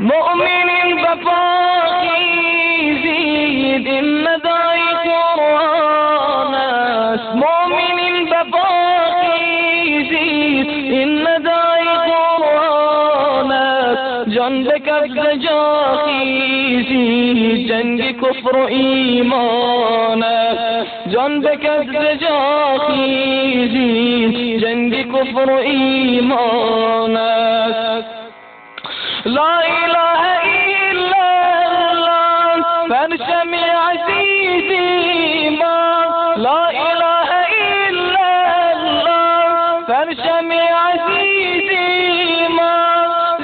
مؤمنین بپاخیزید این ندای قرآن است. مؤمنین بپاخیزید این ندای قرآن است. جان به کف جا خیزید جنگ کفر و ایمان است. جان به کف جا خیزید جنگ کفر و ایمان است. لا اله الا الله پرچم عزیزی ما. لا اله الا الله پرچم عزیزی ما.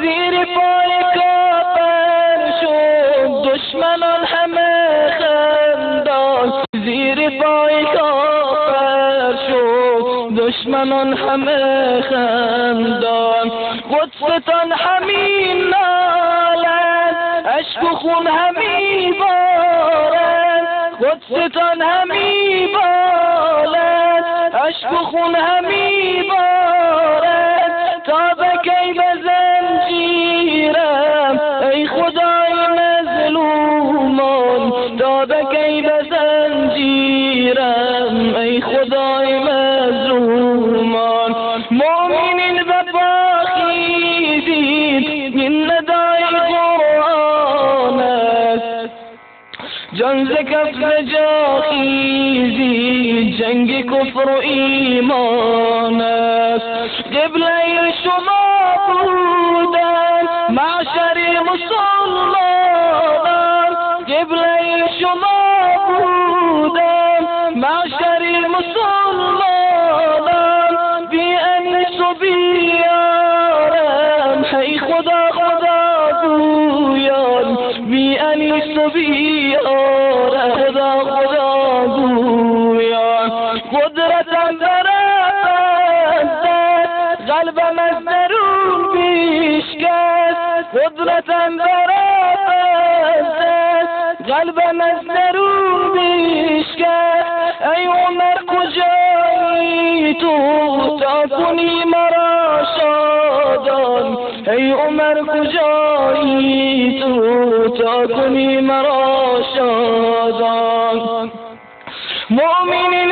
زیر پای کافر شد دشمنان همه خندان. زیر پای کافر شد دشمنان همه خندان. قدستان همین نالد اشک و خون همی بارد. قدستان همی بالد اشک و خون همی بارد. تا به کی به زنجیرم ای خدای مظلومان. تا به کی به زنجیرم ای خدای مظلومان. مؤمنین بپاخیزید این ندای قرآن است. جان ز کف جا خیزید جنگ کفر و ایمان است. قبله شما بودن معشر مسلمانان. قبله شما بودن معشر مسلمانان. بی انیس و بی یارم ای خدا خدا گویان. بی انیس و بی یارم خدا خدا گویان. قدرتم درست قلبم از درون بیشکست. قدرتم درست قلبم از درون بیشکست. ای عمر کجایی تو تا کنی مرا شادان. ای عمر کجایی تو تا کنی مرا شادان. مؤمنین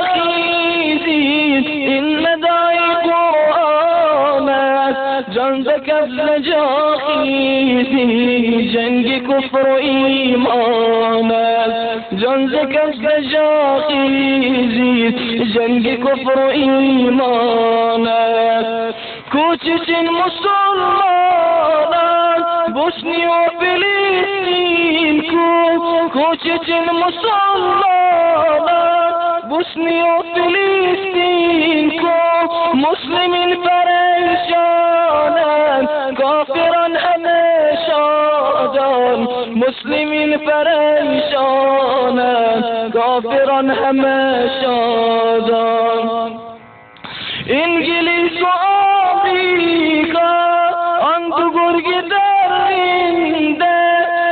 بپاخیزید این ندای قرآن است. جان ز کف جا خیزید جنگ کفر و ایمان است. جان ز کف جا خیزید جنگ کفر و ایمان است. کوچچین مسلمانان بوسنی و فلسطین کو. کوچچین مسلمانان بوسنی و فلسطین کو. مسلمین پریشانند کافران همه شادان. مسلمین پریشانند کافران همه شادان. انگلیس و آمریکا آن دو گرگ درنده.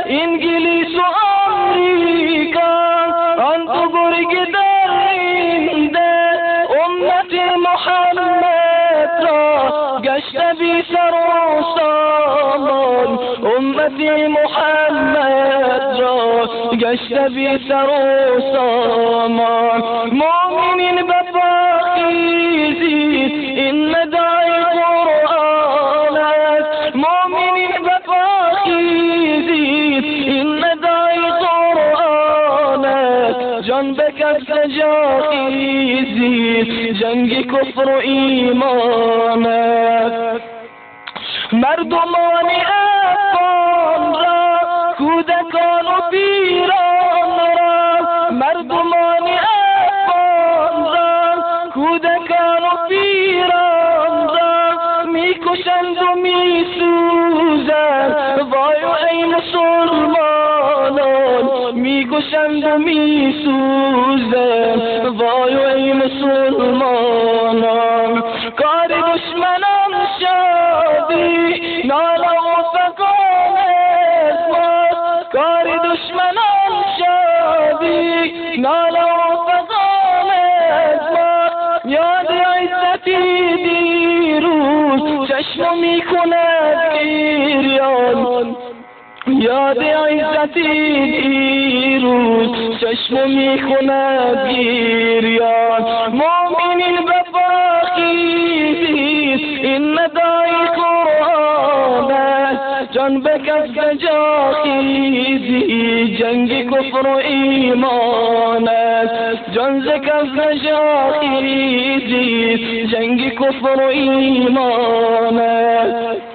انگلیس و آمریکا آن دو گرگ درنده. امت محمد را گشته بی سر و سامان. امت محمد را گشته بی سر و سامان. مؤمنین بپاخیزید این ندای قرآن است. مؤمنین بپاخیزید این ندای قرآن است. جان به کف جا خیزید جنگ کفر و ایمان است. مردمان افغان را کودکان و پیران را. مردمان افغان را کودکان و پیران را میکشند و میسوزند. وای ای مسلمانان میکشند و میسوزند. وای ای مسلمانان. کار دشمنان شادی ناله و فغان است. کار دشمنان شادی ناله و فغان است. یاد عزتی دیروز چشم میکند گریان. یاد عزتی دیروز چشم میخوند گریان مومنین بفاخیزید این ندای قرآن است جان به کف جا خیزید جنگ کفر و ایمان است جان ز کف جا خیزید جنگ کفر و ایمان است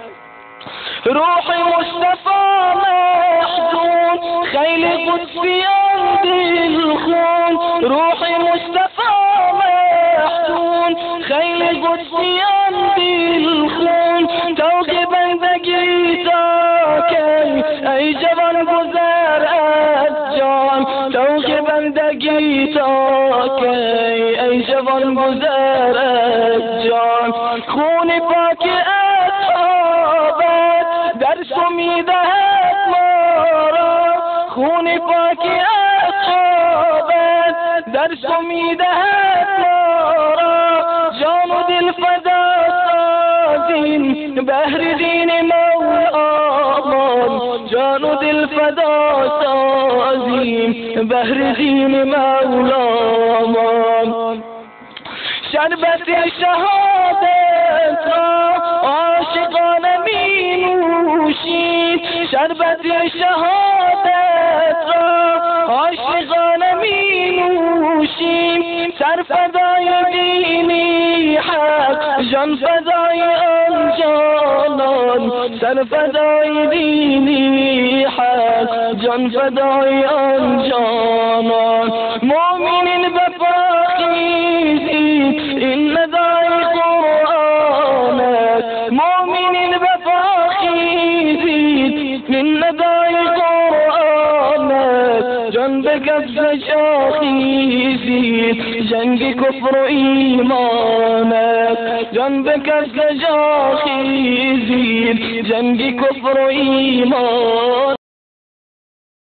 روح مصطفى محزون خیل قدسیان دل خون روح مصطفى محزون خیل قدسیان دل خون توق بندگی تا کی ای جوان گذر از جان توق بندگی تا کی ای جوان گذر از جان خون پاک درس میدهد ما را خون پاک اصحابت درس میدهد ما را جان و دل فدا سازیم بهر دین مولامان جان و دل فدا سازیم بهر دین مولامان شربت شهادت را عاشقان مینوشید شربت شهادت را عاشقان مینوشیم سر فدای دینی حق جان فدای آن جانان سر فدای دینی حق جان فدای آن جانان مومنین بفاخیزید این ندای قرآن است مومنین بفاخیزید این ندای قرآن است جان به کف جا خیزید جنگ کفر و ایمان است جان به کف جا خیزید جنگ کفر و ایمان